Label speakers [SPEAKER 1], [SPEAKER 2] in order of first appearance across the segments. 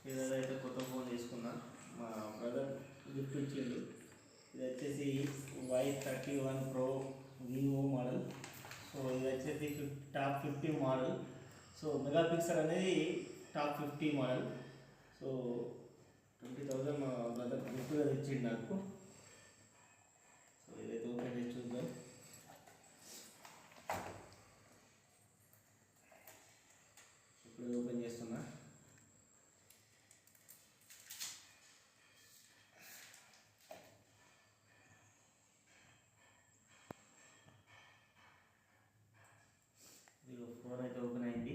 [SPEAKER 1] ఈరోజు అయితే కొత్త ఫోన్ తీసుకున్నా. మా బ్రదర్ గిఫ్ట్ ఇచ్చిండు. ఇది వచ్చేసి Y31 Pro Vivo model. So ఇది వచ్చేసి టాప్ 50 మోడల్. సో మెగాపిక్సెల్ అనేది టాప్ 50 మోడల్. సో 20,000 మా బ్రదర్ గిఫ్ట్గా ఇచ్చిండు నాకు. సో ఇదైతే ఓపెన్ చేసి చూద్దాం. ఇప్పుడు ఓపెన్ చేస్తున్నా. ఫోన్ అయితే ఓపెన్ అయింది.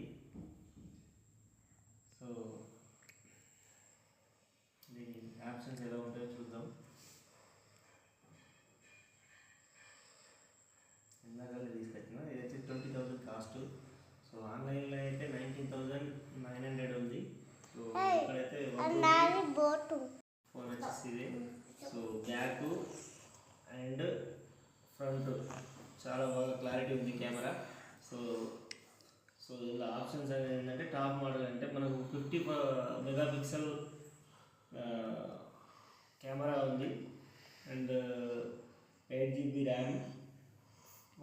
[SPEAKER 1] సో దీని ఆప్షన్స్ ఎలా ఉంటాయో చూద్దాం. ఇందాకలే తీసుకొచ్చిన. ఇది వచ్చి 20,000 కాస్ట్. సో ఆన్లైన్లో అయితే 19,900 ఉంది. సో ఇక్కడైతే ఫోన్ వచ్చేసి ఇదే. సో బ్యాక్ అండ్ ఫ్రంట్ చాలా బాగా క్లారిటీ ఉంది కెమెరా. సో సో ఇలా ఆప్షన్స్ ఏంటంటే టాప్ మోడల్ అంటే మనకు 50 మెగాపిక్సెల్ కెమెరా ఉంది and 8 GB RAM,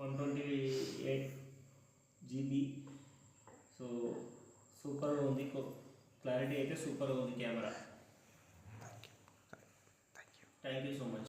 [SPEAKER 1] 128 GB. So సూపర్గా ఉంది, క్లారిటీ అయితే సూపర్గా ఉంది camera. Thank you so much.